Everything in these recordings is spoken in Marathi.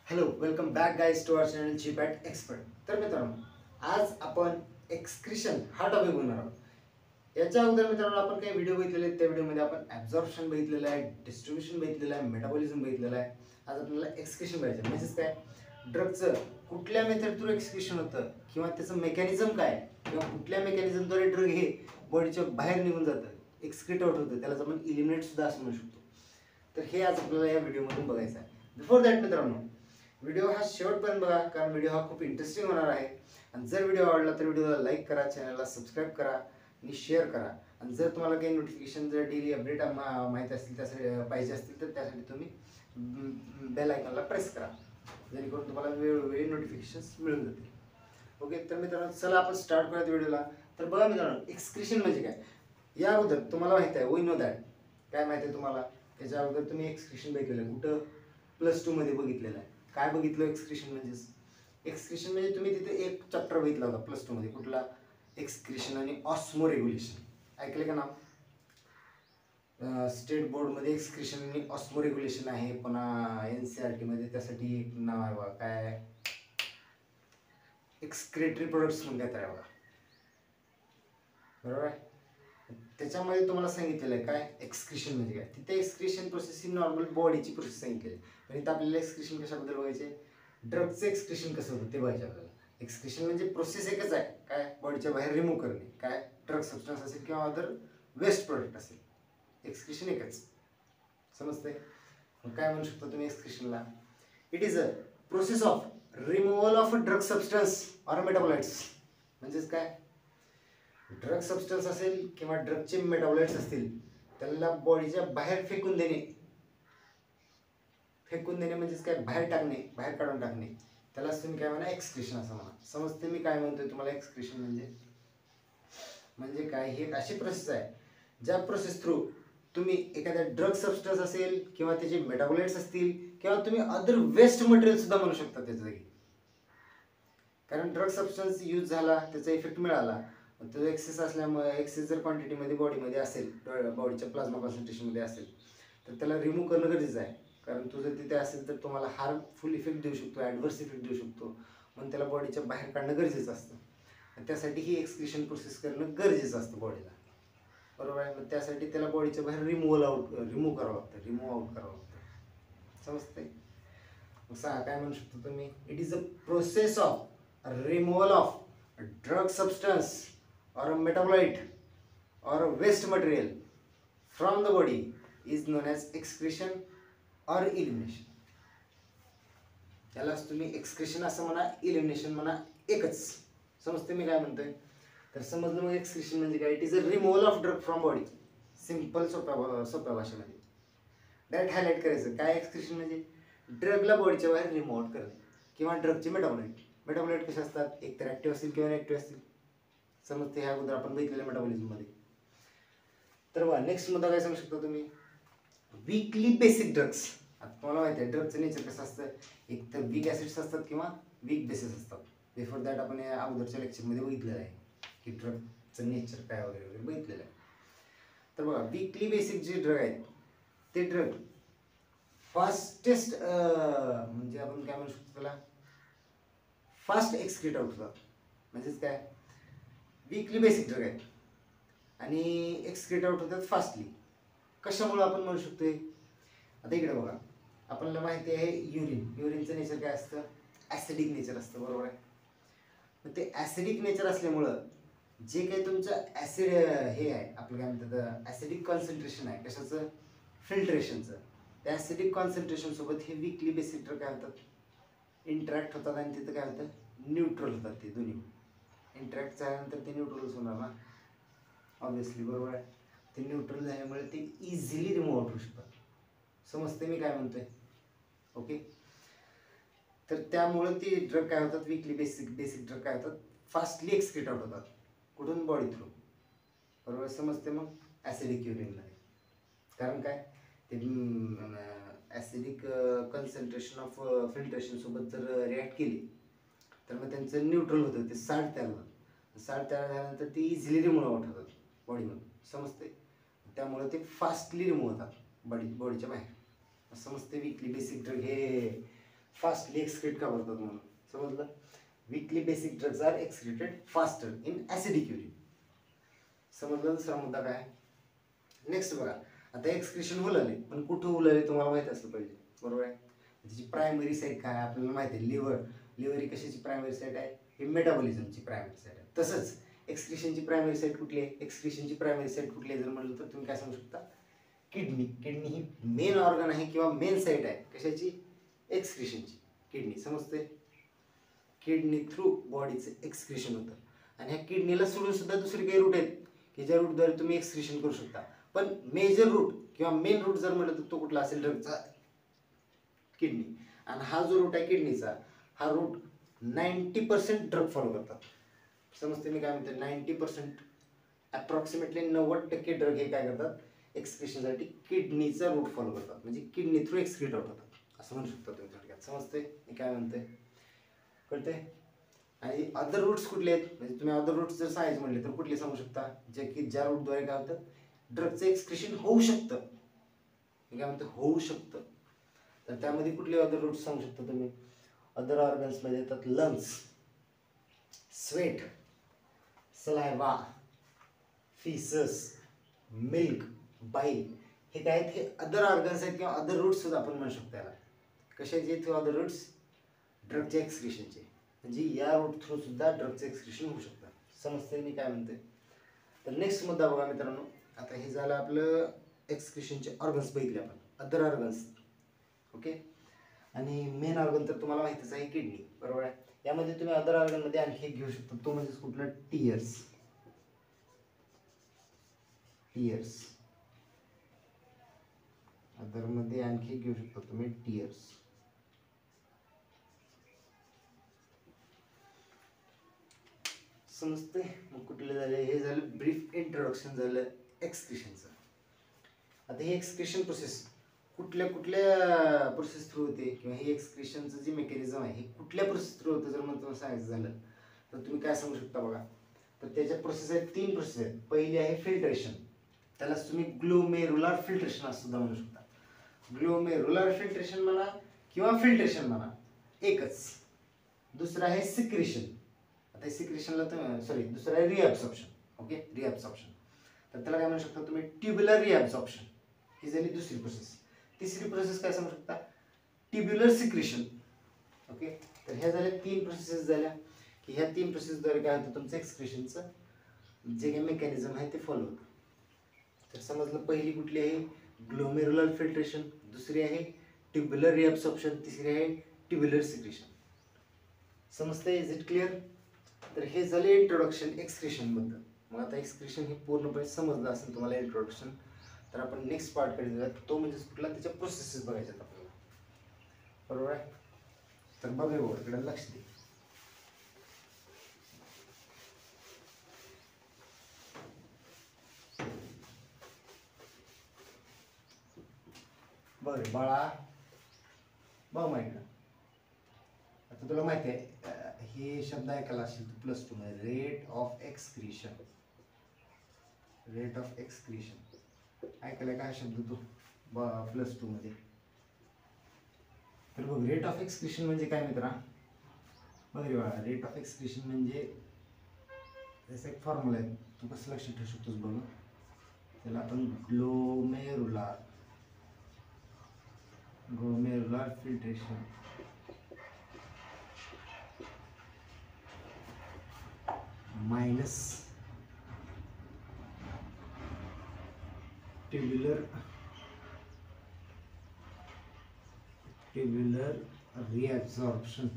Hello welcome back guys to our channel GPAT expert. तर मित्रांनो, आज आपण एक्सक्रिशन हा टॉपिक बोलणार आहोत. याच्या अगोदर मित्रांनो आपण काही व्हिडिओ बघितलेले आहेत. त्या व्हिडिओमध्ये आपण ॲब्झॉर्प्शन बघितलेलं आहे, डिस्ट्रीब्युशन बघितलेलं आहे, मेटाबॉलिझम बघितलेलं आहे. आज आपल्याला एक्सक्रिशन बघायचं म्हणजेच काय, ड्रगचं कुठल्या मेथड थ्रू एक्सक्रिशन होतं किंवा त्याचं मेकॅनिझम काय किंवा कुठल्या मेकॅनिझमद्वारे ड्रग हे बॉडीच्या बाहेर निघून जातं, एक्सक्रीट आउट होतं, त्याला आपण इलिमिनेट सुद्धा असं म्हणू शकतो. तर हे आज आपल्याला या व्हिडिओमधून बघायचं आहे. बिफोर दॅट मित्रांनो, व्हिडिओ हा शेवटपर्यंत बघा, कारण व्हिडिओ हा खूप इंटरेस्टिंग होणार आहे. आणि जर व्हिडिओ आवडला तर व्हिडिओला लाईक करा, चॅनलला सबस्क्राईब करा आणि शेअर करा. आणि जर तुम्हाला काही नोटिफिकेशन जर डेली अपडेट माहिती असतील त्यासाठी पाहिजे असतील तर त्यासाठी तुम्ही बेल आयकॉनला प्रेस करा, जेणेकरून तुम्हाला वेळोवेळी नोटिफिकेशन्स मिळून जातील. ओके, तर मित्रांनो चला आपण स्टार्ट करूयात व्हिडिओला. तर बघा मित्रांनो, एक्सक्रिशन म्हणजे काय या अगोदर तुम्हाला माहिती आहे, वी नो दॅट. काय माहिती आहे तुम्हाला? त्याच्या अगोदर तुम्ही एक्सक्रिशन बघितलेलं आहे कुठं? +2 मध्ये बघितलेलं आहे. काय बघितलं एक्सक्रिशन म्हणजेच? एक्सक्रिशन म्हणजे तुम्ही तिथे एक चॅप्टर बघितला होता +2 मध्ये, कुठला? एक्सक्रिशन आणि ऑस्मो रेग्युलेशन. ऐकले का नाव? स्टेट बोर्डमध्ये एक्सक्रिशन आणि ऑस्मो रेग्युलेशन आहे. पुन्हा NCERT मध्ये त्यासाठी एक नाव आहे बघा, काय? एक्सक्रेटरी प्रोडक्ट्स म्हणून काय आहे बघा, बरोबर आहे. त्याच्यामध्ये तुम्हाला सांगितलेलं आहे काय एक्सक्रिशन म्हणजे काय. तिथे एक्सक्रिशन प्रोसेस ही नॉर्मल बॉडीची प्रोसेस सांगितलेली आहे. पण इथं आपल्याला एक्सक्रिशन कशाबद्दल बघायचे? ड्रगचं एक्सक्रिशन कसं होतं ते बघायचे आपल्याला. एक्सक्रिशन म्हणजे प्रोसेस एकच आहे, काय? बॉडीच्या बाहेर रिमूव्ह करणे, काय? ड्रग सबस्टन्स असेल किंवा अदर वेस्ट प्रोडक्ट असेल. एक्सक्रिशन एकच, समजते? मग काय म्हणू शकता तुम्ही एक्सक्रिशनला? It is a process of removal of drug substance or metabolites. म्हणजेच काय, ड्रग सबस्टन्स असेल किंवा ड्रगचे मेटाबोलाइट्स असतील त्याला बॉडीच्या बाहेर फेकून देणे. फेकून देणे म्हणजेच काय, बाहेर टाकणे, बाहेर काढून टाकणे. त्यालाच तुम्ही काय म्हणा, एक्सक्रिशन असं म्हणा. समजते मी काय म्हणतोय तुम्हाला? एक्सक्रिशन म्हणजे काय, ही एक अशी प्रोसेस आहे ज्या प्रोसेस थ्रू तुम्ही एखाद्या ड्रग सबस्टन्स असेल किंवा त्याचे मेटाबोलाइट्स असतील किंवा तुम्ही अदर वेस्ट मटेरियल सुद्धा म्हणू शकता त्याच्या जागी. कारण ड्रग सबस्टन्स यूज झाला, त्याचा इफेक्ट मिळाला, तो एक्सेस असल्यामुळे, एक्सेस जर क्वांटिटीमध्ये बॉडीमध्ये असेल, बॉडीच्या प्लाझ्मा कॉन्सन्ट्रेशनमध्ये असेल, तर त्याला रिमूव्ह करणं गरजेचं आहे. कारण तो जर तिथे असेल तर तुम्हाला हार्मफुल इफेक्ट देऊ शकतो, ॲडव्हर्स इफेक्ट देऊ शकतो. म्हणून त्याला बॉडीच्या बाहेर काढणं गरजेचं असतं. त्यासाठी ही एक्सक्रिशन प्रोसेस करणं गरजेचं असतं बॉडीला, बरोबर आहे. मग त्यासाठी त्याला बॉडीच्या बाहेर रिमूव्ह करावं लागतं, रिमूव्ह आउट करावं लागतं. समजतंय? मग सांगा काय म्हणू शकतो तुम्ही? It is a process of removal of drug substance or a metabolite or a waste material from the body is known as excretion or elimination. त्यालाच तुम्ही एक्सक्रिशन असं म्हणा, इलिमिनेशन म्हणा, एकच. समजते मी काय म्हणतोय? तर समजलं मग एक्सक्रिशन म्हणजे काय? It is a removal of drug from body. Simple सोप्या भाषेमध्ये डायरेक्ट हायलाइट करायचं. काय एक्सक्रिशन म्हणजे? ड्रगला बॉडीच्या बाहेर रिमूव्ह आउट करणे किंवा ड्रगचे मेटाबोलाइट. मेटाबोलाइट कसे असतात? एक तर ॲक्टिव्ह असतील किंवा इनॅक्टिव्ह असतील. समजते? ह्या अगोदर आपण बघितलेल्या मेटाबॉलिझममध्ये. तर बघा, नेक्स्ट मुद्दा काय सांगू शकता तुम्ही? Weekly basic drugs. आता तुम्हाला माहिती आहे ड्रगचं नेचर कसं असतं, एक तर वीक ॲसिड्स असतात किंवा वीक बेसिस असतात. बिफोर दॅट आपण या अगोदरच्या लेक्चरमध्ये बघितलेलं आहे की ड्रगचं नेचर काय वगैरे वगैरे बघितलेलं आहे. तर बघा, वीकली बेसिक जे ड्रग आहेत ते ड्रग फास्टेस्ट, म्हणजे आपण काय म्हणू शकतो त्याला, फास्ट एक्सक्रीट आउट होतात. म्हणजेच काय, वीकली बेसिक ड्रग आहेत आणि एक्सक्रीट आउट होतात फास्टली. कशामुळे आपण म्हणू शकतोय? आता इकडे बघा, आपल्याला माहिती आहे युरिनचं नेचर काय असतं? ॲसिडिक नेचर असतं, बरोबर आहे. मग ते ॲसिडिक नेचर असल्यामुळं जे काही तुमचं ॲसिड हे आहे, आपलं काय म्हणतात, ॲसिडिक कॉन्सन्ट्रेशन आहे, कशाचं? फिल्ट्रेशनचं. त्या ॲसिडिक कॉन्सन्ट्रेशनसोबत हे वीकली बेसिक ड्रग काय होतात? इंटरॅक्ट होतात आणि तिथं काय होतं? न्यूट्रल होतात. ते दोन्ही इंटरॅक्ट झाल्यानंतर ते न्यूट्रलच होणार ना, ऑब्विसली, बरोबर आहे. ते न्यूट्रल झाल्यामुळे ते इझिली रिमूव्ह आउट होऊ शकतात. समजते मी काय म्हणतोय? ओके, तर त्यामुळे ती ड्रग काय होतात? वीकली बेसिक ड्रग काय होतात? फास्टली एक्सक्रीट आउट होतात. कुठून? बॉडी थ्रू, बरोबर. समजते? मग ॲसिडिक युरिनमध्ये कारण काय, ते ॲसिडिक कन्सन्ट्रेशन ऑफ फिल्ट्रेशन सोबत जर रिॲक्ट केली तर मग त्यांचं न्यूट्रल होतं, ते साल्ट तयार होतं. साल्ट तयार झाल्यानंतर ती इझिली रिमूव्ह आउट होतात बॉडीमधून. समजते? त्यामुळे ते फास्टली रिमूव्ह होतात बॉडीच्या बाहेर. समजते? वीकली बेसिक ड्रग हे फास्टली एक्सक्रीट का करतात म्हणून. समजलं. Weakly basic drugs are excreted faster in acidic urine. समजलं. दुसरा मुद्दा काय. नेक्स्ट बघा, आता एक्सक्रीशन उलाले, पण कुठं उलाले तुम्हाला माहिती असलं पाहिजे, बरोबर आहे. त्याची प्रायमरी साईट काय आपल्याला माहिती आहे, लिव्हर ही कशाची प्रायमरी साईट आहे, ही मेटाबॉलिझमची प्रायमरी साईट आहे. तसंच एक्सक्रीशनची प्रायमरी साईट कुठली आहे, एक्सक्रीशनची प्रायमरी साईट कुठली आहे जर म्हणलं तर तुम्ही काय सांगू शकता, किडनी. किडनी ही मेन ऑर्गन आहे किंवा मेन साईट आहे कशाची, एक्सक्रीशनची. किडनी. समजते. किडनी थ्रू बॉडीचं एक्सक्रीशन होतं. आणि ह्या किडनीला सोडून सुद्धा दुसरे काही रूट आहेत की ज्या रूटद्वारे तुम्ही एक्सक्रीशन करू शकता. पण मेजर रूट किंवा मेन रूट जर म्हटलं तर तो कुठला असेल, ड्रगचा, किडनी. आणि हा जो रूट आहे किडनीचा, हा रूट 90% ड्रग फॉलो करतात. समजते मी काय म्हणते, 90% अप्रॉक्सिमेटली 90% ड्रग हे काय करतात, एक्सक्रीशनसाठी किडनीचा रूट फॉलो करतात. म्हणजे किडनी थ्रू एक्सक्रीट आउट होतात असं म्हणू शकता तुम्ही थोडक्यात. समजते मी काय म्हणते, कळते. आणि अदर रूट्स कुठले आहेत, म्हणजे तुम्ही अदर रूट्स जर सांगायचे म्हणले तर कुठले सांगू शकता, जे की ज्या रूटद्वारे काय होतं, ड्रगचं एक्सक्रीशन होऊ शकतं. मी काय म्हणतो, होऊ शकतं. तर त्यामध्ये कुठले अदर रूट्स सांगू शकता तुम्ही. अदर ऑर्गन्समध्ये येतात lungs, sweat, saliva, faeces, milk, बाईल. हे काय आहेत, हे अदर ऑर्गन्स आहेत किंवा अदर रूट्स सुद्धा आपण म्हणू शकतो याला. कशाचे थ्रू अदर रूट्स, ड्रगच्या एक्सक्रीशनचे. म्हणजे या रूट थ्रू सुद्धा ड्रगचं एक्सक्रीशन होऊ शकतं. समजते मी काय म्हणते. तर नेक्स्ट मुद्दा बघा मित्रांनो. आता हे झालं आपलं एक्सक्रीशनचे ऑर्गन्स बघितले आपण, अदर ऑर्गन्स. ओके. आणि मेन ऑर्गन तर तुम्हाला माहितीच आहे, किडनी, बरोबर आहे. यामध्ये तुम्ही अदर ऑर्गनमध्ये आणखी एक घेऊ शकता, तो म्हणजे कुठला, टीयर्स. टीयर्स अदरमध्ये आणखी एक घेऊ शकता तुम्ही, टीयर्स. समजते. मग कुठले झाले, हे झालं ब्रीफ इंट्रोडक्शन झालं एक्सक्रीशनचं. आता हे एक्सक्रीशन प्रोसेस कुठल्या कुठल्या प्रोसेस थ्रू होते किंवा हे एक्सक्रीशनचं जे मेकॅनिझम आहे हे कुठल्या प्रोसेस थ्रू होतं जर मला तुम्हाला सांगायचं झालं तर तुम्ही काय सांगू शकता बघा. तर त्याच्या प्रोसेस आहेत, 3 प्रोसेस आहेत. पहिली आहे फिल्ट्रेशन, त्यालाच तुम्ही ग्लोमेरुलर फिल्ट्रेशन असं सुद्धा म्हणू शकता. ग्लोमेरुलर फिल्ट्रेशन म्हणा किंवा फिल्ट्रेशन म्हणा एकच. दुसरं आहे सिक्रेशन. आता सिक्रेशनला तुम्ही दुसरं आहे रिअब्सॉर्प्शन. ओके, रिअब्सॉर्प्शन. तर त्याला काय म्हणू शकता तुम्ही, ट्युब्युलर रिअब्सॉर्प्शन. ही झाली दुसरी प्रोसेस. तिसरी प्रोसेस काय सांगू शकता, ट्युब्युलर सिक्रेशन. ओके. तर ह्या झाल्या 3 प्रोसेस झाल्या की ह्या 3 प्रोसेसद्वारे काय होतं, तुमचं एक्सक्रीशनचं जे काही मेकॅनिझम आहे ते फॉलो होतं. तर समजलं, पहिली कुठली आहे, ग्लोमेरुलर फिल्ट्रेशन. दुसरी आहे ट्युब्युलर रिअब्सॉर्प्शन. तिसरी आहे ट्युब्युलर सिक्रेशन. समजते. Is it clear. तर हे झाले इंट्रोडक्शन एक्सक्रीशन बद्दल. मग आता एक्सक्रीशन हे पूर्णपणे समजलं असेल तुम्हाला इंट्रोडक्शन. तर आपण नेक्स्ट पार्टकडे जाऊयात, तो म्हणजे कुठला, त्याच्या प्रोसेसेस बघायच्यात आपल्याला, बरोबर आहे. तर बघूया बघा, इकडे लक्ष दे. बरं बाळा, बघ माहिती. आता तुला माहिती आहे हे शब्द ऐकायला असेल तर +2 मध्ये, rate of excretion. Rate of excretion ऐकायला काय शब्द तो +2 मध्ये. तर बघ, रेट ऑफ एक्सक्रीशन म्हणजे काय मित्रा, बघ रे बाळा, रेट ऑफ एक्सक्रीशन म्हणजे जसं एक फॉर्म्युला आहे, तू कसं लक्षात ठेवू शकतोस बघ. त्याला आपण glomerular filtration minus tubular reabsorption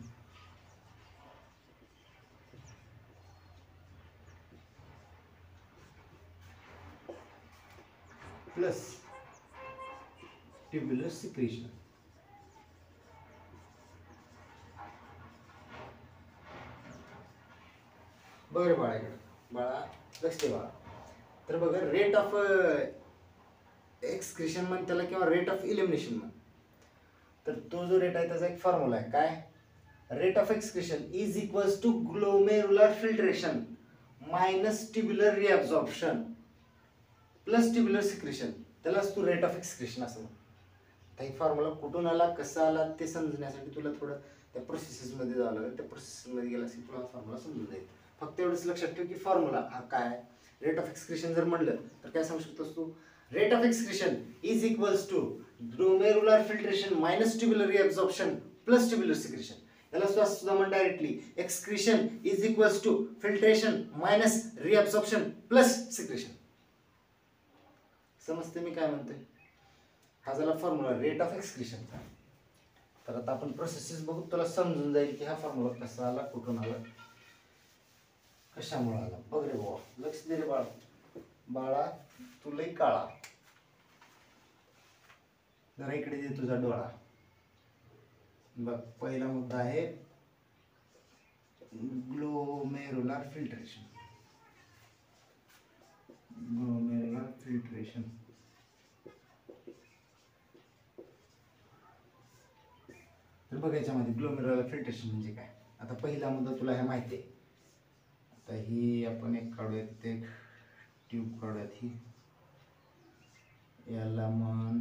plus tubular secretion. बरं बाळा, इकडं बाळा लक्ष ठेवा. तर बघा, रेट ऑफ एक्सक्रीशन म्हण त्याला किंवा रेट ऑफ इलिमिनेशन म्हण. तर तो जो रेट आहे त्याचा एक फॉर्म्युला आहे, काय, rate of excretion is equals to glomerular filtration minus tubular reabsorption plus tubular secretion. त्यालाच तू रेट ऑफ एक्सक्रीशन असं म्हण. आता ही फॉर्म्युला कुठून आला, कसा आला ते समजण्यासाठी तुला थोडं त्या प्रोसेसेसमध्ये जावं लागेल. त्या प्रोसेसमध्ये गेलास की तुला फॉर्म्युला समजून जाईल. फक्त एवढंच लक्षात ठेव की फॉर्म्युला हा काय, रेट ऑफ एक्सक्रिशन जर म्हणलं तर काय सांगू शकतोस तू, rate of excretion is equals to glomerular filtration minus tubular reabsorption plus tubular secretion. याला सुद्धा म्हण directly excretion is equals to filtration minus reabsorption plus secretion. समजते मी काय म्हणते. हा झाला फॉर्म्युला रेट ऑफ एक्सक्रिशनचा. तर आता आपण प्रोसेसेस बघू, तुला समजून जाईल की हा फॉर्म्युला कसा आला, कुठून आला, कशामुळे आला. बघ रे बाबा, लक्ष दे रे बाळा. बाळा तुलाही काळा, जरा इकडे दे तुझा डोळा. बघ पहिला मुद्दा आहे ग्लोमेरुलर फिल्ट्रेशन. ग्लोमेरुलर फिल्ट्रेशन तर बघ याच्यामध्ये ग्लोमेरुलर फिल्ट्रेशन म्हणजे काय. आता पहिला मुद्दा तुला हे माहिती आहे. आता ही आपण एक काढूयात, एक ट्यूब काढूयात. ही याला म्हण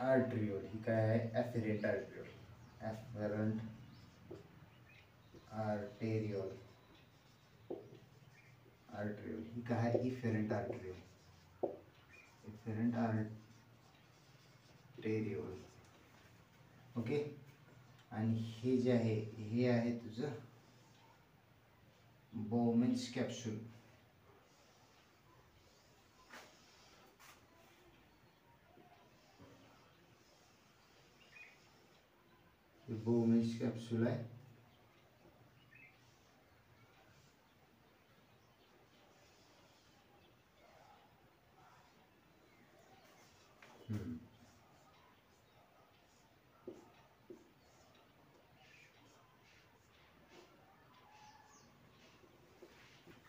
आर्ट्रिओल. ही काय आहे, ॲफेरंट आर्ट्रिओल. ॲफेरंट आर्टेरिओल. आर्ट्रिओल ही काय आहे, इफेरंट आर्ट्रिओल. इफेरंट आर्टेरिओल. ओके. आणि हे जे आहे हे आहे तुझं बोमेन्स कॅप्सूल. बोमेन्स कॅप्सूल आहे.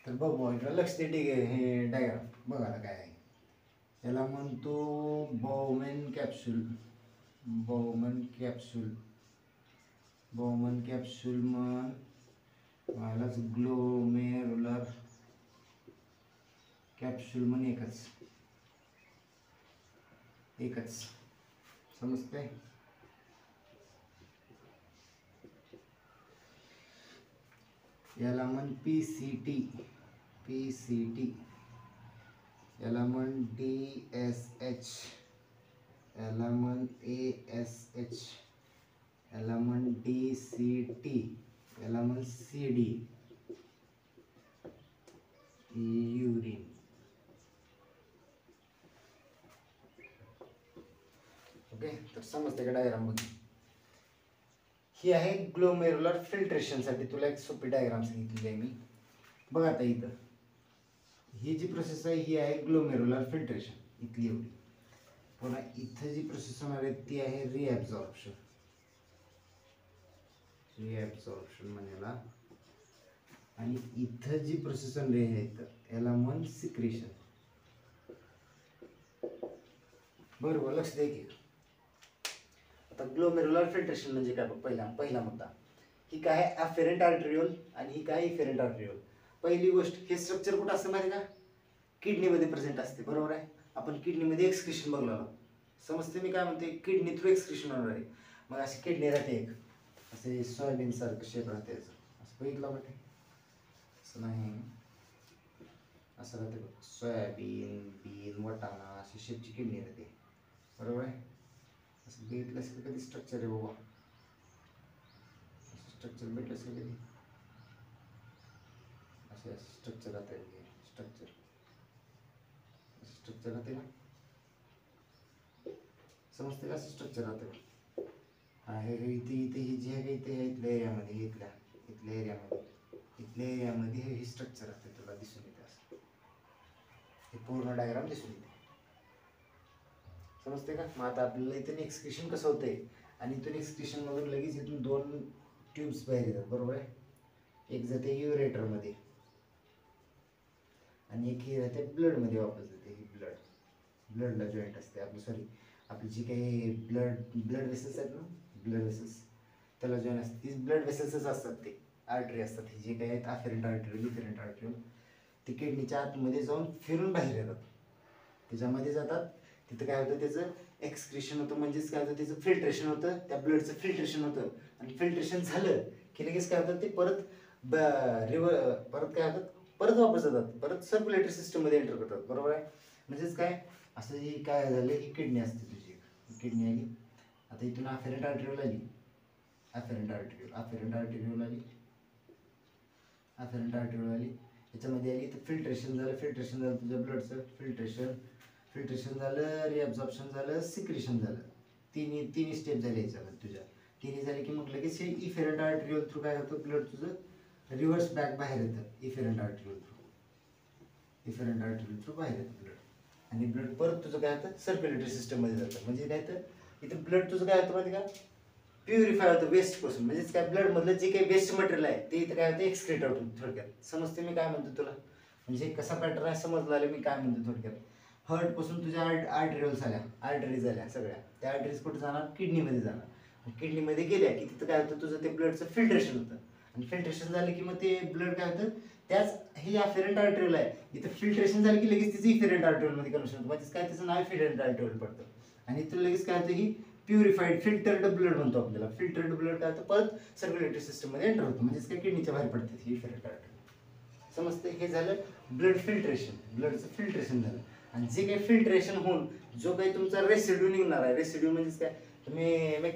तर बघ बॉयला लक्ष दे. ठीक आहे, हे डायग्राम बघ आता काय आहे. याला म्हणतो Bowman capsule. Bowman capsule. Bowman capsule म्हण यालाच ग्लोमेरुलर कॅप्सूल म्हण. एकच समजते. याला म्हण PCT. याला म्हण DSH. याला म्हण ASH. याला म्हण DCT. याला म्हण CD युरिन. ओके. तर समजते का डायग्राम बघ. ही आहे ग्लोमेरुलर फिल्ट्रेशन साठी तुला एक सोपी डायग्राम सांगितलेली आहे मी. बघ आता इथं ही जी प्रोसेस आहे ही आहे ग्लोमेरुलर फिल्ट्रेशन, इथली एवढी. पुन्हा इथं जी प्रोसेस होणार आहे ती आहे रिॲब्सॉर्प्शन. म्हणाला. आणि इथं जी प्रोसेस होणार आहे याला म्हण सिक्रेशन. बरोबर, लक्ष दे की. आता ग्लोमेरुलर फिल्ट्रेशन म्हणजे काय बघ. पहिला मुद्दा ही काय आहे, ॲफेरंट आर्टेरिओल आणि ही काय इफेरंट आर्टेरिओल. पहिली गोष्ट, हे स्ट्रक्चर कुठं असतं माहिती का, किडनीमध्ये प्रेझेंट असते. बरोबर आहे. आपण किडनीमध्ये एक्सक्रिशन बघलो. समजते मी काय म्हणते. किडनी थ्रू एक्सक्रिशन होणार आहे. मग अशी किडनी राहते एक, असे सोयाबीन सारखं शेप राहते. असं बघितलं वाटते. असं नाही, असं राहते बघ. सोयाबीन, बीन, वाटाणा अशी शेपची किडनी राहते. बरोबर आहे. असं बघितलंस का कधी स्ट्रक्चर आहे बाबा. स्ट्रक्चर भेटलंस का कधी. असे स्ट्रक्चर राहते. स्ट्रक्चर राहते ना, समजते का. असं स्ट्रक्चर राहते. हा हे इथे ही जी आहे इथे इथल्या एरियामध्ये, इथल्या एरियामध्ये हे स्ट्रक्चर राहते. तुला दिसून येते असं. हे पूर्ण डायग्राम दिसून येते. समजते का. मग आता आपल्याला इथून एक्सक्रिशन कसं होतंय आणि इथून एक्सक्रिशन मधून लगेच इथून 2 ट्यूब्स बाहेर येतात. बरोबर आहे. एक जाते युरेटरमध्ये आणि एक ही राहते ब्लडमध्ये वापस जाते. ही ब्लडला जॉईंट असते. आपली जी काही ब्लड वेसल्स आहेत ना, ब्लड वेसल्स त्याला जॉईंट असते. ती ब्लड वेसल्सच असतात. ते आर्टरी असतात. ही जे काही आहेत ॲफेरंट आर्टेरिओल, इफेरंट आर्टेरिओल, ती किडनीच्या आतमध्ये जाऊन फिरून बाहेर येतात. त्याच्यामध्ये जातात. तिथं काय होतं, त्याचं एक्सक्रिशन होतं, म्हणजेच काय होतं त्याचं फिल्ट्रेशन होतं, त्या ब्लडचं फिल्ट्रेशन होतं. आणि फिल्ट्रेशन झालं की लगेच काय होतं ते परत परत काय होतात, परत वापस जातात, परत सर्क्युलेटरी सिस्टममध्ये एंटर करतात. बरोबर आहे. म्हणजेच काय असं ही काय झालं, ही किडनी असते तुझी, किडनी आली. आता इथून अफेरंट आर्टरीओल आली, अफेरंट आर्टरीओल आली, अफेरंट आर्टरीओल आली. याच्यामध्ये आली तर फिल्ट्रेशन झालं तुझ्या ब्लडचं, फिल्ट्रेशन झालं, रिअब्झॉर्प्शन झालं, सिक्रेशन झालं. तिन्ही स्टेप झाले याच्यामध्ये तुझ्या. तिन्ही झाले की मग लगेच हे इफेरंट आर्टरीओल थ्रू काय होतं, ब्लड तुझं रिव्हर्स बॅक बाहेर येतं. इफेरंट आर्टरीओल थ्रू बाहेर येतं ब्लड. आणि ब्लड परत तुझं काय होतं सर्क्युलेटरी सिस्टममध्ये जातं. म्हणजे काय तर इथं ब्लड तुझं काय होतं माहिती का, प्युरिफाय होतं वेस्टपासून. म्हणजेच काय ब्लडमधलं जे काही वेस्ट मटेरियल आहे ते इथं काय होतं एक्सक्रीट आउट होतं. थोडक्यात समजते मी काय म्हणतो तुला, म्हणजे कसा पॅटर्न आहे समजलं आलं मी काय म्हणतो थोडक्यात. हार्टपासून तुझ्या आर्टरीज झाल्या सगळ्या, त्या आर्टरीज कुठे जाणार, किडनीमध्ये जाणार. किडनीमध्ये गेल्या की तिथं काय होतं तुझं ते ब्लडचं फिल्ट्रेशन होतं. आणि फिल्ट्रेशन झालं की मग ते ब्लड काय होतं, त्याच हे अफेरंट आर्टरीओल आहे, इथं फिल्ट्रेशन झालं की लगेच तिचं इफेरंट आर्टरीओलमध्ये कन्व्हर्शन होतं. म्हणजे काय त्याचं नाव इफेरंट आर्टरीओल पडतं. आणि इथं लगेच काय होतं, ही प्युरिफाईड फिल्टर्ड ब्लड म्हणतो आपल्याला. फिल्टर्ड ब्लड काय होतं परत सर्क्युलेटरी सिस्टममध्ये एंटर होतं. म्हणजेच काय किडनीच्या बाहेर पडते ही इफेरंट आर्टरीओल. समजते. हे झालं ब्लड फिल्ट्रेशन, ब्लडचं फिल्ट्रेशन झालं. आणि जे काही फिल्ट्रेशन होऊन जो काही तुमचा रेसिड्यू निघणार आहे, रेसिड्यू म्हणजेच काय, तुम्ही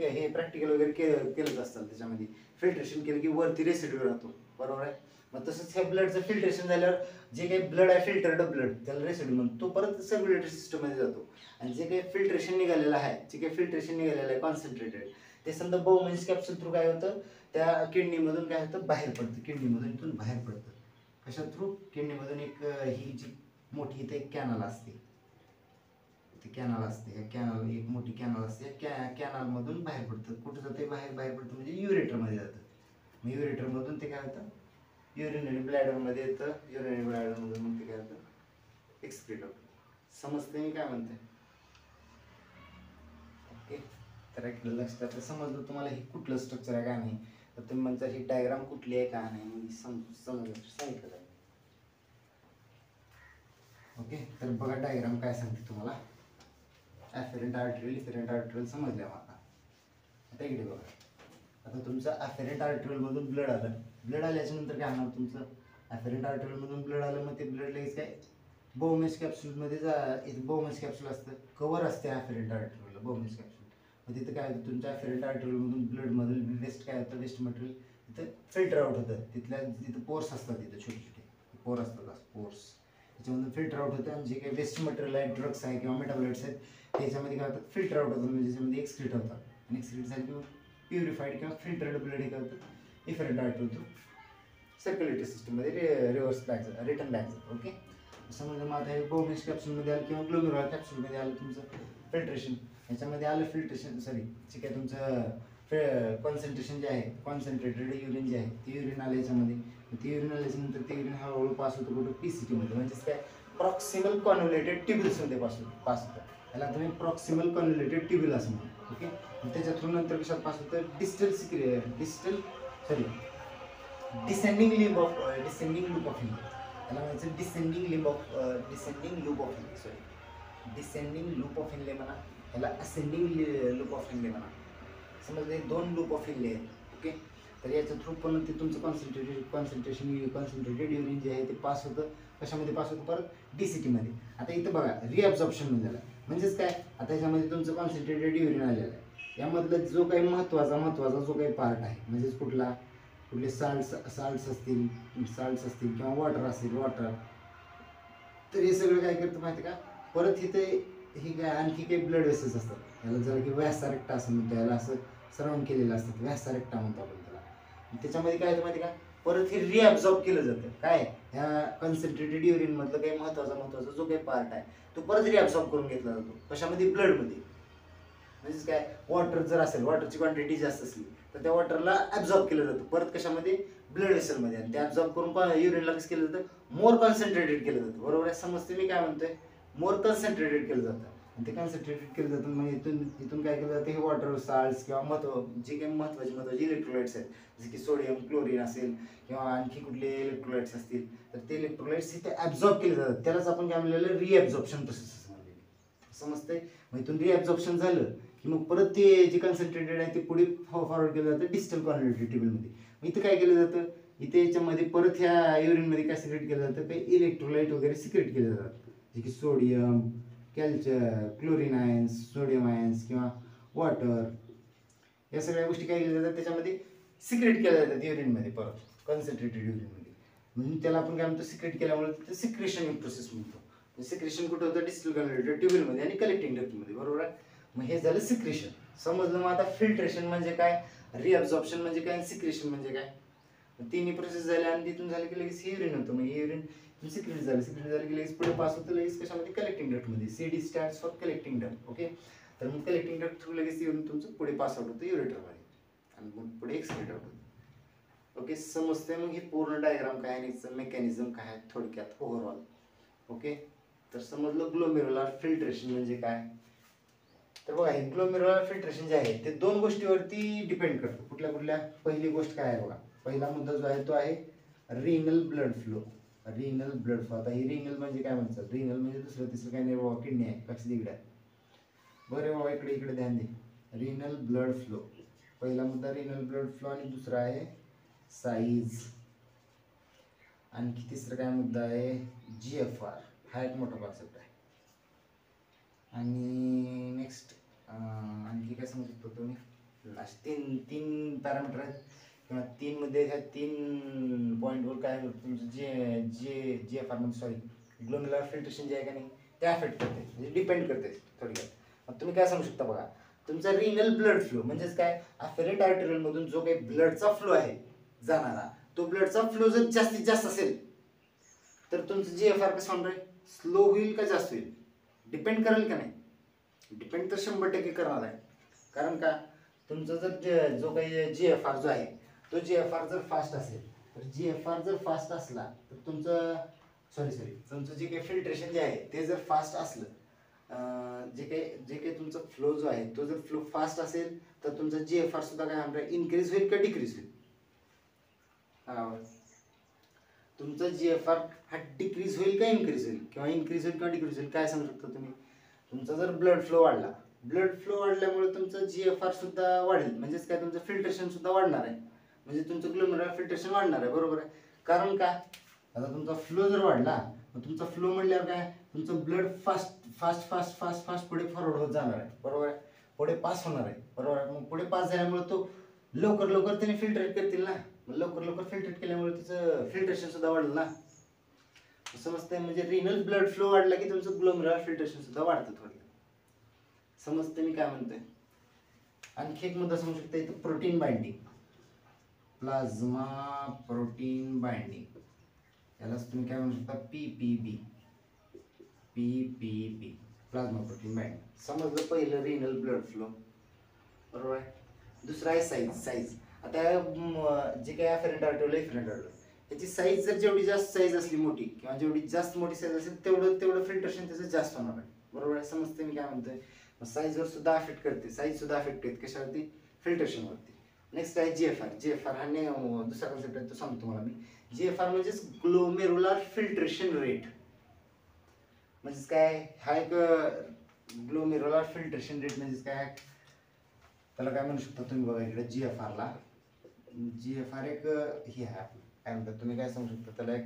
हे प्रॅक्टिकल वगैरे केलंच असतात, त्याच्यामध्ये फिल्ट्रेशन केलं की वरती रेसिड्यू राहतो. बरोबर आहे. मग तसंच हे ब्लडचं फिल्ट्रेशन झाल्यावर जे काही ब्लड आहे फिल्टर्ड ब्लड त्याला रेसिड्यू म्हणतो, तो परत सर्क्युलेटरी सिस्टममध्ये जातो. आणि जे काही फिल्ट्रेशन निघालेलं आहे कॉन्सन्ट्रेटेड, ते समजा बाउमेन्स कॅप्सूल थ्रू काय होतं, त्या किडनीमधून काय होतं बाहेर पडतं. किडनीमधून इथून बाहेर पडतं. कशा थ्रू, किडनीमधून एक ही जी मोठी इथे एक कॅनल असते, एक मोठी कॅनल असते. कॅनलमधून बाहेर पडतं. कुठं जाते, बाहेर पडतं म्हणजे युरेटरमध्ये जातं. मग युरेटरमधून ते काय होतं युरिनरी ब्लॅडरमध्ये येतं. युरिनरी ब्लॅडरमधून मग ते काय होतं एक्सक्रीट होतं. समजते मी काय म्हणते. ओके. तर एक लक्षात समजलं तुम्हाला हे कुठलं स्ट्रक्चर आहे काय नाही, तर तुम्ही म्हणता ही डायग्राम कुठली आहे का नाही, मी सांगितलं जाईल. ओके. तर बघा डायग्राम काय सांगते तुम्हाला. अफेरंट आर्टरीओल समजल्या मला. आता इकडे बघा. आता तुमचं अफेरंट आर्टरीओलमधून ब्लड आलं. ब्लड आल्याच्या नंतर काय होणार तुमचं, अफेरंट आर्टरीओलमधून ब्लड आलं, मग ते ब्लड लगेच काय बाउमेन्स कॅप्सूलमध्ये इथं बाउमेन्स कॅप्सूल असतं, कवर असते अफेरंट आर्टरीओलला बाउमेन्स कॅप्सूल. मग तिथं काय होतं तुमच्या अफेरंट आर्टरीओलमधून ब्लडमधून वेस्ट काय होतं, वेस्ट मटेरियल तिथं फिल्टर आउट होतं. तिथं पोर्स असतात, तिथं छोटे पोर असतात, पोर्स. त्याच्यामधून फिल्टर आउट होतं. आणि जे काही वेस्ट मटेरियल आहे, ड्रग्स आहे किंवा मेटाबॉलाइट्स आहेत, त्याच्यामध्ये काय होतं फिल्टर आउट होतं. म्हणजे त्याच्यामध्ये एक्सक्रीट होतात. आणि एक्सक्रीट झाले किंवा प्युरिफाईड किंवा फिल्टर्ड ब्लड हे करतं इफेरंट आर्टरीओल थ्रू सर्क्युलेटरी सिस्टममध्ये रिटर्न बॅक जातं. ओके. समजा मग आता हे बाउमेन्स कॅप्सूलमध्ये आलं किंवा ग्लोमेरुलर कॅप्सूलमध्ये आलं तुमचं फिल्ट्रेशन. याच्यामध्ये आलं फिल्ट्रेशन, जे काय तुमचं कॉन्सन्ट्रेशन जे आहे, कॉन्सन्ट्रेटेड युरिन जे आहे ते युरिन आलं याच्यामध्ये. ते युरिन आल्याच्यानंतर ते युरिन हळूहळू पास होतं कुठं, पीसीटीमध्ये. म्हणजेच काय प्रॉक्सिमल कॉन्व्होलेटेड ट्युब्युल्समध्ये पास होतं. त्याला तुम्ही प्रॉक्सिमल कॉन्व्होलेटेड ट्युब्युल असं म्हणतो. ओके. त्याच्या थ्रू नंतर कशात पास होतं, डिसेंडिंग लूप ऑफ हिल. त्याला म्हणायचं डिसेंडिंग लूप ऑफ हिल म्हणा, त्याला असेंडिंग लूप ऑफ हिल म्हणा. समजले, 2 लूप ऑफ हिल आहेत. ओके. तर याच्या थ्रू पण ते तुमचं कॉन्सन्ट्रेटेड युरिन जे आहे ते पास होतं. कशामध्ये पास होतं, परत डीसीटीमध्ये. आता इथं बघा रिअब्झॉर्प्शन झालं. म्हणजेच काय, आता याच्यामध्ये तुमचं कॉन्सन्ट्रेटेड युरिन आलेलं आहे. यामधलं जो काही महत्त्वाचा जो काही पार्ट आहे, म्हणजेच कुठले साल्ट्स असतील किंवा वॉटर असेल, तर हे सगळं काय करतं माहिती का, परत इथे ही काय आणखी काही ब्लड वेसेस असतात. याला जरा की व्हॅसा रेक्टा असं म्हणतो, याला असं सराउंड केलेलं असतात, व्हॅसा रेक्टा म्हणतो आपण त्याला. त्याच्यामध्ये काय होतं माहिती का, परत हे रिअब्झॉर्ब केलं जातं. काय, ह्या कॉन्सन्ट्रेटेड युरिन मधलं काही महत्त्वाचा जो काही पार्ट आहे तो परत रिअब्झॉर्ब करून घेतला जातो. कशामध्ये, ब्लडमध्ये. म्हणजेच काय, वॉटर जर असेल, वॉटरची क्वांटिटी जास्त असली तर त्या वॉटरला ॲब्झॉर्ब केलं जातं परत कशामध्ये, ब्लड वेसलमध्ये. आणि ते ॲब्झॉर्ब करून युरिनला कसं केलं जातं, मोर कॉन्सन्ट्रेटेड केलं जातं. बरोबर आहे. समजते मी काय म्हणतोय, मोर कॉन्सन्ट्रेटेड केलं जातं. आणि ते कॉन्सन्ट्रेटेड केलं जातं. मग इथून काय केलं जातं, हे वॉटर साल्ट्स किंवा जे काही महत्त्वाचे इलेक्ट्रोलाइट्स आहेत, जसे की सोडियम, क्लोरीन असेल किंवा आणखी कुठले इलेक्ट्रोलाइट्स असतील, तर ते इलेक्ट्रोलाइट्स इथे ॲब्झॉर्ब केले जातात. त्यालाच आपण काय म्हणलेलं, रिअब्झॉर्प्शन प्रोसेस म्हणलेली. समजते. मग इथून रिअब्झॉर्प्शन झालं की मग परत ते जे कन्सन्ट्रेटेड आहे ते पुढे फॉरवर्ड केलं जातं डिस्टल कॉन्व्हर्टर टेबलमध्ये. मग इथं काय केलं जातं, इथे याच्यामध्ये परत ह्या युरिनमध्ये काय सिक्रेट केलं जातं, काही इलेक्ट्रोलाइट वगैरे सिक्रेट केलं जातं, जे की sodium, chlorine ions, sodium ions किंवा वॉटर, या सगळ्या गोष्टी काय केल्या जातात त्याच्यामध्ये सिक्रेट केल्या जातात युरिनमध्ये, परत कन्सन्ट्रेटेड युरिनमध्ये. म्हणून त्याला आपण काय म्हणतो, सिक्रेट केल्यामुळे ते सिक्रेशन प्रोसेस म्हणतो. सिक्रेशन कुठं होतं, डिस्टल कन्व्हर्टर ट्यूबलमध्ये आणि कलेक्टिंग डक्टमध्ये, बरोबर आहे. मग हे झालं सिक्रेशन, समजलं. मग आता फिल्ट्रेशन म्हणजे काय, रिअब्झॉर्प्शन म्हणजे काय, आणि सिक्रेशन म्हणजे काय, तिन्ही प्रोसेस झाल्या आणि तिथून झालं की लगेच युरिन होतं. मग युरिन सिक्रेट झालं की लगेच पुढे पास होतं लगेच कशामध्ये, कलेक्टिंग डक्टमध्ये. CD stands for collecting duct. Okay, तर मग कलेक्टिंग डक्ट थ्रू लगेच युरिन तुमचं पुढे पास आउट होतं युरेटरमध्ये आणि मग पुढे एक्सक्रीट आउट होतं. ओके, समजते. मग ही पूर्ण डायग्राम काय आणि मेकॅनिझम काय आहे थोडक्यात ओव्हरऑल. ओके, तर समजलं ग्लोमेरुलर फिल्ट्रेशन म्हणजे काय. तर बघा, हे ग्लोमेरुलर फिल्ट्रेशन जे आहे ते दोन गोष्टीवरती डिपेंड करतं. कुठल्या कुठल्या, पहिली गोष्ट काय आहे बघा, पहिला मुद्दा जो आहे तो आहे renal blood flow. Renal blood flow, आता ही रिनल म्हणजे काय म्हणतात, रिनल म्हणजे दुसरं तिसरं काय नाही बाबा, किडनी आहे, लक्ष दे इकडे. बरं बाबा, इकडे ध्यान दे. रिनल ब्लड फ्लो, पहिला मुद्दा रिनल ब्लड फ्लो आणि दुसरा आहे साईज. आणखी तिसरा काय मुद्दा आहे, GFR, हा एक मोठा कॉन्सेप्ट आहे. आणि नेक्स्ट आणखी काय सांगू शकतो तुम्ही, तीन पॅरामीटर आहेत किंवा तीन मध्ये, ह्या तीन पॉईंटवर काय तुमचं GFR म्हणजे सॉरी ग्लोमेरुलर फिल्ट्रेशन जे आहे का नाही ते अफेक्ट करते, म्हणजे डिपेंड करते थोडक्यात. मग तुम्ही काय सांगू शकता बघा, तुमचा रिनल ब्लड फ्लो म्हणजेच काय, अफेरंट आर्टेरियल मधून जो काही ब्लडचा फ्लो आहे जाणारा, तो ब्लडचा फ्लो जर जास्तीत जास्त असेल तर तुमचं GFR कसं होणार आहे, स्लो होईल का जास्त होईल, डिपेंड करेल का नाही, डिपेंड तर 100% करणार आहे. कारण का, तुमचा जर जो काही GFR जो आहे तो GFR जर फास्ट असेल, तर GFR जर फास्ट असला तर तुमचं तुमचं जे काही फिल्ट्रेशन जे आहे ते जर फास्ट असलं, जे काही तुमचा फ्लो जो आहे तो जर फ्लो फास्ट असेल तर तुमचा GFR सुद्धा काय म्हणणार, इन्क्रीज होईल का डिक्रीज होईल. तुमचा GFR हा डिक्रीज होईल का इन्क्रीज होईल, किंवा इन्क्रीज होईल किंवा डिक्रीज होईल, काय सांगू शकता तुम्ही. तुमचा जर ब्लड फ्लो वाढला, ब्लड फ्लो वाढल्यामुळे तुमचं GFR सुद्धा वाढेल, म्हणजेच काय, तुमचं फिल्ट्रेशन सुद्धा वाढणार आहे, म्हणजे तुमचं ग्लोमेरुलर फिल्ट्रेशन वाढणार आहे, बरोबर आहे. कारण का, आता तुमचा फ्लो जर वाढला, मग तुमचा फ्लो म्हणल्यावर काय, तुमचं blood fast fast fast fast fast पुढे फॉरवर्ड होत जाणार आहे, बरोबर आहे, पुढे पास होणार आहे, बरोबर आहे. मग पुढे पास झाल्यामुळे तो लवकर त्याने फिल्ट्रेट करतील ना, मग लवकर फिल्ट्रेट केल्यामुळे त्याचं फिल्ट्रेशन सुद्धा वाढलं ना, समजतंय. म्हणजे रिनल ब्लड फ्लो वाढला की तुमचं ग्लोमेरुलर फिल्ट्रेशन सुद्धा वाढतं थोडं, समजते मी काय म्हणतोय. आणखी एक मुद्दा समजू शकता इथं, protein binding, plasma protein binding, यालाच तुम्ही काय म्हणू शकता, PPB, प्लाझ्मा प्रोटीन बाइंडिंग. समजलं पहिलं रिनल ब्लड फ्लो, बरोबर आहे. दुसरा आहे साईज. आता जे काही अफेरंट आर्टरी त्याची साईज जर जेवढी जास्त साईज असली मोठी, किंवा जेवढी जास्त मोठी साईज असेल तेवढं फिल्ट्रेशन त्याचं जास्त होणार आहे, बरोबर आहे. समजते मी काय म्हणतोय. साईजवर सुद्धा अफेक्ट करते, साईज सुद्धा अफेक्ट करते कशावरती, फिल्ट्रेशनवरती. नेक्स्ट आहे GFR हा दुसरा कॉन्सेप्ट आहे, तो सांगतो तुम्हाला मी. GFR म्हणजेच ग्लोमेरुलर फिल्ट्रेशन रेट, म्हणजेच काय, हा एक ग्लोमेरुलर फिल्ट्रेशन रेट म्हणजेच काय, त्याला काय म्हणू शकता तुम्ही बघा इकडे, GFR एक हे आहे, काय म्हणतात तुम्ही, काय सांगू शकता त्याला, एक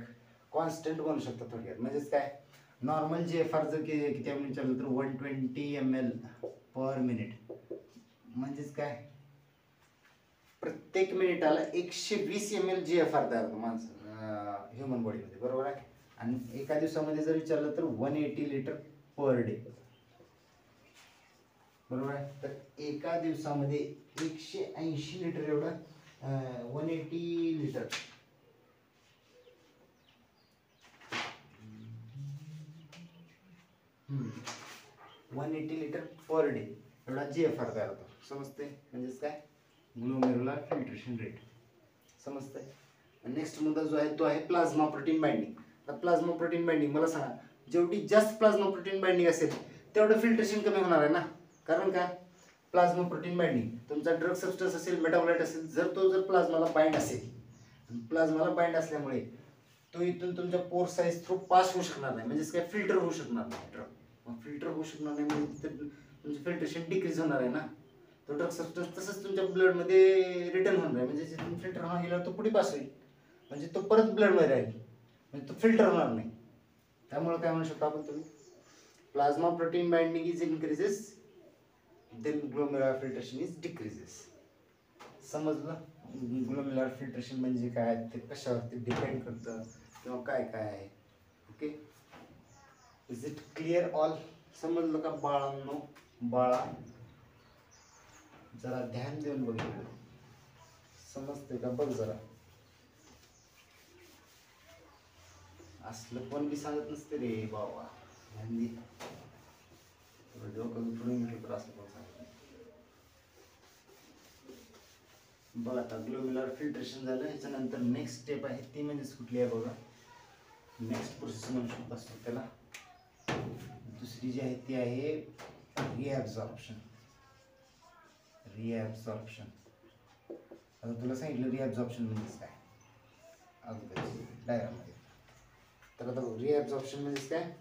कॉन्स्टंट बनू शकता थोडक्यात. म्हणजेच काय, नॉर्मल GFR जर किती आपण विचारलं तर 120 ml पर मिनिट, म्हणजेच काय, प्रत्येक मिनिटाला 120 ml GFR तयार होतो माणसं ह्युमन बॉडीमध्ये, बरोबर आहे. आणि एका दिवसामध्ये जर विचारलं तर 180 लिटर पर डे, बरोबर आहे. तर एका दिवसामध्ये 180 लिटर एवढं 180 लिटर 180 लिटर पर डे एवढा GFR तयार होतो, समजते. म्हणजेच काय, ग्लोमेरुलर फिल्ट्रेशन रेट, समजतंय. नेक्स्ट मुद्दा जो आहे तो आहे प्लाझ्मा प्रोटीन बाइंडिंग. तर प्लाझ्मा प्रोटीन बाइंडिंग, मला सांगा, जेवढी जास्त प्लाझ्मा प्रोटीन बाइंडिंग असेल तेवढं फिल्ट्रेशन कमी होणार आहे ना. कारण काय, प्लाझ्मा प्रोटीन बाइंडिंग तुमचा ड्रग सबस्टन्स असेल, मेटाबोलाइट असेल, जर प्लाझ्माला बाइंड असेल, प्लाझ्माला बाइंड असल्यामुळे तो इथून तुमच्या पोर साईज थ्रू पास होऊ शकणार नाही, म्हणजेच काय, फिल्टर होऊ शकणार नाही ड्रग, मग फिल्टर होऊ शकणार नाही म्हणजे तुमचं फिल्ट्रेशन डिक्रीज होणार आहे ना. तो ड्रग सबस्टन्स तसंच तुमच्या ब्लडमध्ये रिटर्न होणार आहे, म्हणजे जे तुम्ही फिल्टर हा गेला तो पुढे पास होईल, म्हणजे तो परत ब्लडमध्ये राहील, म्हणजे तो फिल्टर होणार नाही. त्यामुळे काय म्हणू शकतो आपण तुम्ही, plasma protein binding is increases then glomerular filtration is decreases. समजलं ग्लोमेरुलर फिल्ट्रेशन म्हणजे काय, ते कशावरती डिपेंड करतं किंवा काय काय आहे. Okay, is it clear all? समजलं का बाळांनो? बाळा जरा ध्यान देऊन बघितलं, समजते का बघ जरा. असलं कोण बी सांगत नसते रे बाबा, ध्यान दे. डोकं उठून गेलं तर असं कोण सांगत नाही. बघा आता ग्लोमेरुलर फिल्ट्रेशन झालं, ह्याच्यानंतर नेक्स्ट स्टेप आहे ती म्हणजे कुठली आहे बघा. नेक्स्ट प्रोसेस म्हणू शकतो असतो त्याला. दुसरी जी आहे ती आहे रिॲब्झॉर्प्शन. रिॲब्झॉर्प्शन, आता तुला सांगितलं रिॲब्झॉर्प्शन म्हणजे काय अगोदर डायग्राममध्ये. तर आता रिॲब्झॉर्प्शन म्हणजे काय,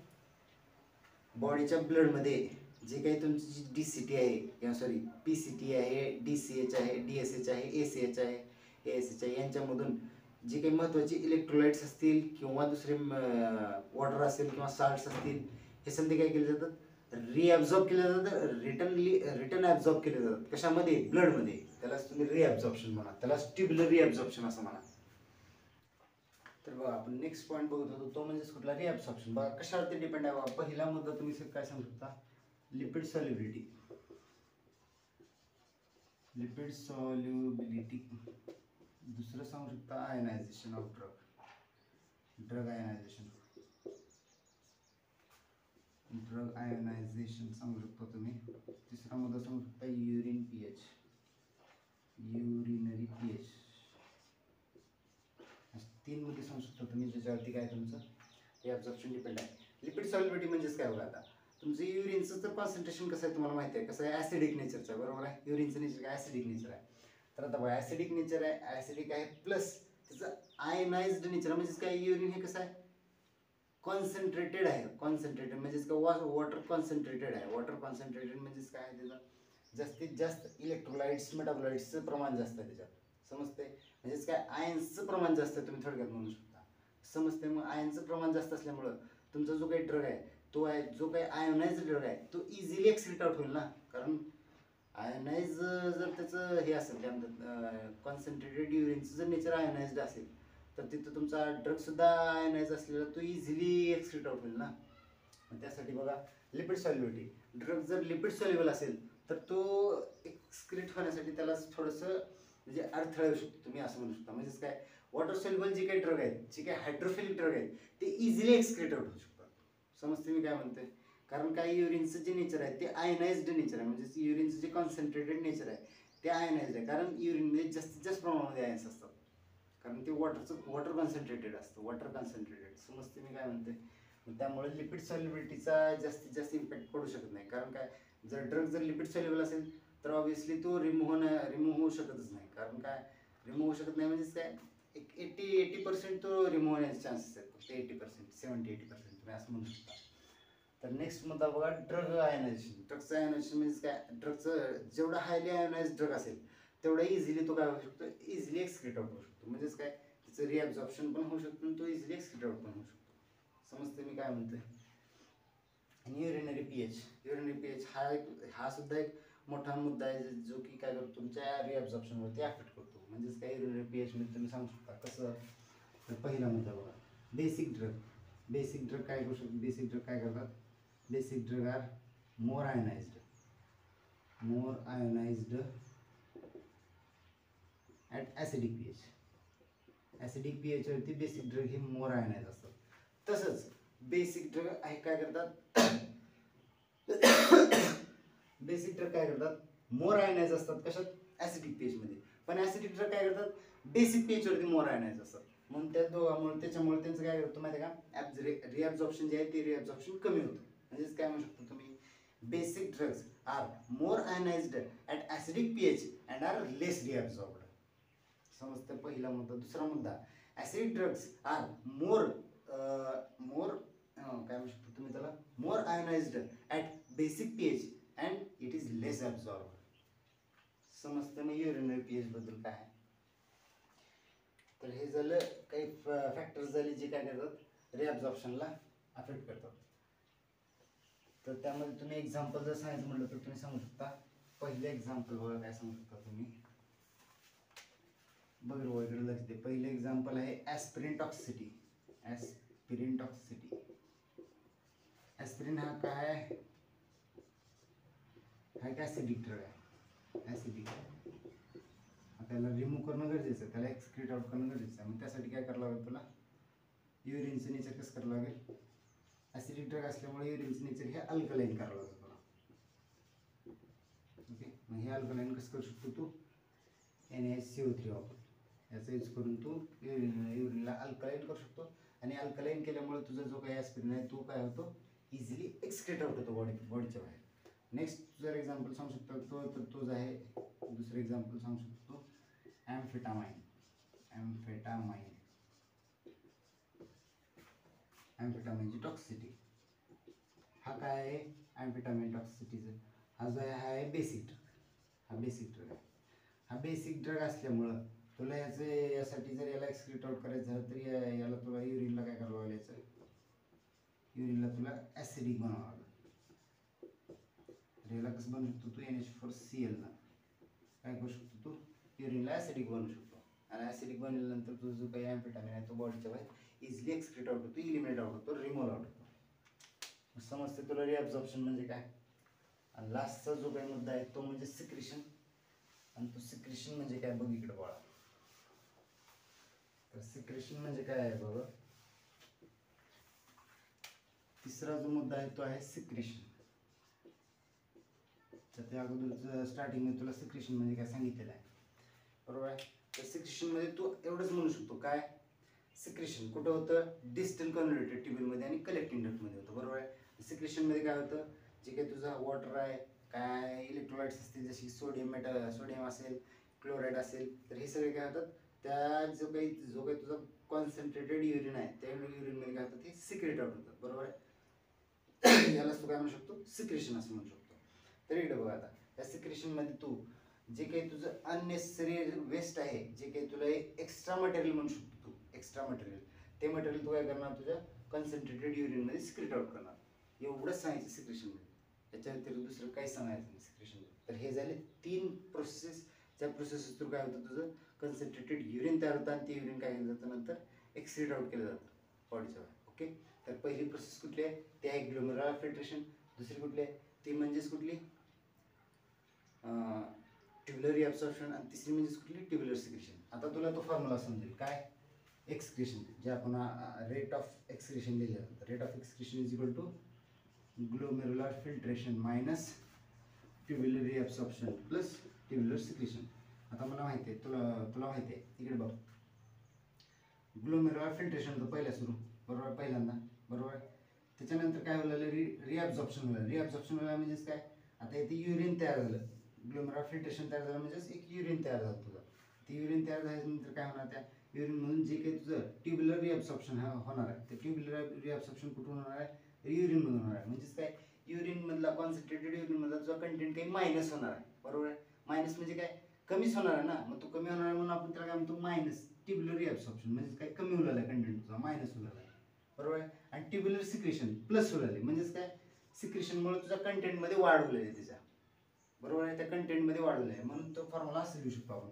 बॉडीच्या ब्लडमध्ये जे काही तुमची जी DCT आहे किंवा सॉरी PCT आहे, DCH आहे, DSH आहे, ACH आहे, ASH आहे, यांच्यामधून जे काही महत्त्वाचे इलेक्ट्रोलाइट्स असतील किंवा दुसरे वॉटर असेल किंवा साल्ट्स असतील, हे समजे काय केले जातात, रिॲब्झॉर्ब केले जातात, रिटर्न ॲब्झॉर्ब केले जातात. कशामध्ये? ब्लडमध्ये. त्यालाच तुम्ही रिॲब्झॉर्प्शन म्हणा, त्यालाच ट्युब्युलर रिॲब्झॉर्प्शन असं म्हणा. तर बघा आपण नेक्स्ट पॉईंट बघत होतो तो म्हणजे कुठला, रिॲब्झॉर्प्शन. बघा कशावरती डिपेंड आहे बघा. पहिला मुद्दा तुम्ही काय सांगू शकता, लिपिड सॉल्युबिलिटी. Lipid solubility. दुसरं सांगू शकता ionization of drug ionization. Drug ionization सांगू शकता तुम्ही. तिसरा मुद्दा सांगू शकता युरिन पीएच, युरिनरी पीएच. तीन मुद्दे सांगू शकता तुम्ही ज्याच्यावरती काय तुमचं रिॲब्झॉर्प्शन डिपेंड आहे. लिपिड सॉल्युबिलिटी म्हणजेच काय बघा, आता तुमचं युरिनचं तर कॉन्सन्ट्रेशन कसं आहे तुम्हाला माहिती आहे, कसं आहे, ॲसिडिक नेचरचं आहे, बरोबर आहे. युरिनचं नेचर काय, ॲसिडिक नेचर आहे. तर आता बघा ॲसिडिक नेचर आहे, ॲसिडिक आहे प्लस त्याचं आयनाइज्ड नेचर म्हणजेच काय, युरिन हे कसं आहे, कॉन्सन्ट्रेटेड आहे. कॉन्सन्ट्रेटेड म्हणजेच काय, वॉटर कॉन्सन्ट्रेटेड आहे. वॉटर कॉन्सन्ट्रेटेड म्हणजेच काय, त्याचं जास्तीत जास्त इलेक्ट्रोलाइट्स मेटाबोलाइट्सचं प्रमाण जास्त आहे त्याच्यात. समजते, म्हणजेच काय, आयन्सचं प्रमाण जास्त आहे, तुम्ही थोडक्यात म्हणू शकता. समजते, मग आयनचं प्रमाण जास्त असल्यामुळं तुमचा जो काही ड्रग आहे तो आहे, जो काही आयोनाइज ड्रग आहे तो इझिली एक्सक्रीट आउट होईल ना. कारण आयोनाइज जर त्याचं हे असेल काय म्हणतात, कॉन्सन्ट्रेटेड युरिनचं जर नेचर आयोनाइज्ड असेल तर तिथं तुमचा ड्रग सुद्धा आयोनाइज असलेला तो इझिली एक्सक्रीट आउट होईल ना. मग त्यासाठी बघा लिपिड सॉल्युबिलिटी, ड्रग जर लिपिड सॉल्युबल असेल तर तो एक्सक्रीट होण्यासाठी त्याला थोडंसं म्हणजे अडथळा येऊ शकतो, तुम्ही असं म्हणू शकता. म्हणजेच काय, वॉटर सॉल्युबल जे काही ड्रग आहेत, जे काही हायड्रोफिलिक ड्रग आहेत ते इझिली एक्सक्रीट आउट होऊ शकतात. समजते मी काय म्हणते, कारण काही युरिनचं जे नेचर आहे ते आयनाइज्ड नेचर आहे. म्हणजे युरिनचं जे कॉन्सन्ट्रेटेड नेचर आहे ते आयनाइज्ड आहे, कारण युरिनमध्ये जास्तीत जास्त प्रमाणामध्ये आयन्स असतात, कारण ते वॉटर कॉन्सन्ट्रेटेड असतं, वॉटर कॉन्सन्ट्रेटेड. समजते मी काय म्हणते. त्यामुळे लिपिड सॉल्युबिलिटीचा जास्तीत जास्त इम्पॅक्ट पडू शकत नाही. कारण काय, जर ड्रग जर लिपिड सॉल्युबल असेल तर ऑब्व्हियसली तो रिमूव्ह होऊ शकतच नाही. कारण काय, रिमूव्ह होऊ शकत नाही म्हणजेच काय, एक 80% तो रिमूव्ह होण्याचे चान्सेस आहेत, फक्त 80%, 70-80% तुम्ही असं म्हणू शकता. तर नेक्स्ट मुद्दा बघा, ड्रग आयनायझेशन. ड्रगचं आयनायझेशन म्हणजे काय, ड्रगचं जेवढा हायली आयनाइज ड्रग असेल तेवढा इझिली तो काय होऊ शकतो, इझिली एक्सक्रीट आउट होऊ शकतो. म्हणजेच काय, त्याचं रिॲब्झॉर्प्शन पण होऊ शकतो आणि तो इझिली एक्सक्रीट आउट पण होऊ शकतो. समजते मी काय म्हणतोय. आणि युरिनरी पीएच, युरिनरी पीएच हा सुद्धा एक मोठा मुद्दा आहे जो की काय करतो, तुमच्या रिॲब्झॉर्प्शनवरती अफेक्ट करतो. म्हणजेच काय, युरिनरी पीएच म्हणजे तुम्ही सांगू शकता कसं. तर पहिला मुद्दा बघा, बेसिक ड्रग. बेसिक ड्रग काय करू शकतो, बेसिक ड्रग काय करतात, basic drug R more ionized at acidic pH. Acidic pH वरती बेसिक ड्रग हे मोर आयोनाइज असतात. तसंच बेसिक ड्रग आहे काय करतात, बेसिक ड्रग काय करतात, मोर आयोनाइज असतात कशात, ॲसिडिक पीएच मध्ये. पण ॲसिडिक ड्रग काय करतात, बेसिक पीएच वरती मोर आयोनाइज असतात. म्हणून त्या दोघांमुळे त्याच्यामुळे त्यांचं काय करतो माहिती आहे का, रिॲब्झॉर्प्शन जे आहे ते रिॲब्झॉर्प्शन कमी होतं. म्हणजेच काय म्हणू शकतो तुम्ही, basic drugs are more ionized at acidic pH and are less reabsorbed. समजतं पहिला मुद्दा. दुसरा मुद्दा, ॲसिडिक ड्रग्स आर मोर काय म्हणू शकतो तुम्ही त्याला, more ionized at basic pH and it is less absorb. समजतं मग युरिनरी pH बद्दल काय आहे. तर हे झालं काही फॅक्टर्स झाले जे काय करतात रिअब्झॉर्प्शनला अफेक्ट करतात. तर त्यामध्ये तुम्ही एक्झाम्पल जर सांगायचं म्हटलं तर तुम्ही सांगू शकता. पहिलं एक्झाम्पल बघा काय सांगू शकता तुम्ही. बघ इकडे लक्ष दे. पहिलं एक्झाम्पल आहे aspirin toxicity. Aspirin toxicity. Aspirin हा काय आहे, हा एक ॲसिडिक ड्रग आहे. ॲसिडिक त्याला रिमूव्ह करणं गरजेचं आहे, त्याला एक्सक्रीट आउट करणं गरजेचं आहे. मग त्यासाठी काय करावं लागेल तुला, युरिनचं नेचर कसं करावं लागेल. ॲसिडिक ड्रग असल्यामुळे युरिनचं नेचर हे अल्कलाईन करावं लागेल तुला. ओके, मग हे अल्कलाईन कसं करू शकतो तू, NaCO3 वापर याचा यूज करून तू युरिनला अल्कलाईन करू शकतो. आणि अल्कलाईन केल्यामुळे तुझा जो काही ॲस्पिरिन आहे तो काय होतो, इझिली एक्सक्रीट आउट होतो बॉडीच्या बाहेर. नेक्स्ट जर एक्झाम्पल सांगू शकतो तो जो आहे, दुसरं एक्झाम्पल सांगू शकतो ॲम्फेटामाइन. ॲम्फेटामाइनची टॉक्सिसिटी. हा काय आहे ॲम्फेटामाइन टॉक्सिसिटीचं, हा जो आहे हा आहे बेसिक ड्रग. हा बेसिक ड्रग आहे. हा बेसिक ड्रग असल्यामुळं तुला यासाठी जर याला एक्सक्रीट आउट करायचं झालं तर याला तुला युरिनला काय करावं लागेल, याचं युरिनला तुला ॲसिडिक बनावं लागेल. तर याला कसं बनवू शकतो तू, NH4Cl ना काय करू शकतो तू, युरिनला ॲसिडिक बनवू शकतो. आणि ॲसिडिक बनल्यानंतर तुझा जो काही ॲम्फेटामाइन आहे तो बॉडीच्या बाहेर इझिली एक्सक्रीट आउट होतो, इलिमिनेट आउट होतो, रिमूव्ह आउट होतो. समजते तुला रिअब्झॉर्प्शन म्हणजे काय. आणि लास्टचा जो काही मुद्दा आहे तो म्हणजे सिक्रेशन. आणि तो सिक्रेशन म्हणजे काय बघ इकडे बाळा. तर सिक्रेशन म्हणजे काय आहे बघ, तिसरा जो मुद्दा आहे तो आहे सिक्रेशन. तर त्या अगोदर स्टार्टिंगमध्ये तुला सिक्रेशन म्हणजे काय सांगितलेलं आहे, बरोबर आहे. तर सिक्रेशन मध्ये तू एवढंच म्हणू शकतो काय, सिक्रेशन कुठं होतं, डिस्टल कन्व्हर्टेड ट्यूबलमध्ये आणि कलेक्टिंग डक्टमध्ये होतं, बरोबर आहे. सिक्रेशन मध्ये काय होतं, जे काही तुझा वॉटर आहे, काय इलेक्ट्रोलाइट्स असतील जशी सोडियम असेल, क्लोराईड असेल, तर हे सगळे काय होतात त्या जो काही तुझा कॉन्सन्ट्रेटेड युरिन आहे त्या युरिनमध्ये काय होतं ते सिक्रेट आउट होतं, बरोबर आहे. यालाच तू काय म्हणू शकतो, सिक्रेशन असं म्हणू शकतो. तर इकडे बघा आता या सिक्रेशनमध्ये तू जे काही तुझं अननेसेसरी वेस्ट आहे, जे काही तुला एक एक्स्ट्रा मटेरियल म्हणू शकतो तू, एक्स्ट्रा मटेरियल, ते मटेरियल तू काय करणार तुझ्या कॉन्सन्ट्रेटेड युरिनमध्ये सिक्रेट आउट करणार. एवढंच सांगायचं सिक्रेशनमध्ये, त्याच्या व्यतिरिक्त दुसरं काही सांगायचं नाही सिक्रेशनमध्ये. तर हे झाले 3 प्रोसेस. त्या प्रोसेस थ्रू काय होतं तुझं कॉन्सन्ट्रेटेड युरिन तयार होतं आणि ते युरिन काय केलं जातं नंतर एक्सक्रीट आउट केलं जातं बॉडीच्या बाहेर. ओके, तर पहिली प्रोसेस कुठली आहे ते आहे ग्लोमेरुलर फिल्ट्रेशन. दुसरी कुठली आहे ती म्हणजेच कुठली ट्युब्युलर रिअब्सॉर्प्शन. आणि तिसरी म्हणजेच कुठली ट्युब्युलर सिक्रेशन. आता तुला तो फॉर्म्युला समजेल काय, एक्सक्रीशन जे आपण रेट ऑफ एक्सक्रीशन लिहिलं जातं. Rate of excretion is equal to glomerular filtration minus tubular reabsorption plus tubular secretion. आता मला माहिती आहे तुला माहिती आहे, इकडे बघ ग्लोमेरुलर फिल्ट्रेशन तर पहिल्या सुरू, बरोबर, पहिल्यांदा, बरोबर. त्याच्यानंतर काय झालं रिअब्सॉर्प्शन झालं. रिअब्सॉर्प्शन झालं म्हणजेच काय, आता इथे युरिन तयार झालं, ग्लोमेरुलर फिल्ट्रेशन तयार झालं म्हणजेच एक युरिन तयार झालं तुझं. ते युरिन तयार झाल्यानंतर काय होणार, त्या युरिनमधून जे काही तुझं ट्युब्युलर रिअब्सॉर्प्शन होणार आहे, ते ट्युब्युलर रिअब्सॉर्प्शन कुठून होणार आहे, युरिनमधून होणार आहे. म्हणजेच काय, युरिन मधला कॉन्सन्ट्रेटेड युरिन मधला तुझा कंटेंट काही मायनस होणार आहे, बरोबर आहे. मायनस म्हणजे काय, कमीच होणार आहे ना, मग तो कमी होणार आहे म्हणून आपण त्याला काय म्हणतो मायनस ट्युब्युलर रिअब्सॉर्प्शन. म्हणजे काय, कमी होणार आहे कंटेंट तुझा, मायनस होणार आहे, बरोबर आहे. आणि ट्युब्युलर सिक्रेशन प्लस होणार आहे, म्हणजेच काय, सिक्रेशनमुळे तुझ्या कंटेंटमध्ये वाढ होईल आहे त्याच्या, बरोबर आहे, त्या कंटेंटमध्ये वाढवलं आहे. म्हणून तो फॉर्म्युला असं लिहू शकतो आपण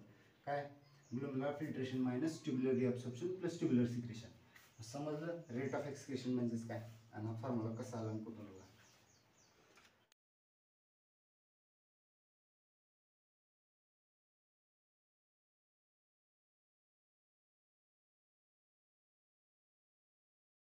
काय, glomerular filtration minus tubular reabsorption plus tubular secretion. समजलं रेट ऑफ एक्सक्रीशन म्हणजेच काय आणि हा फॉर्म्युला कसा आला आणि कुठून आला.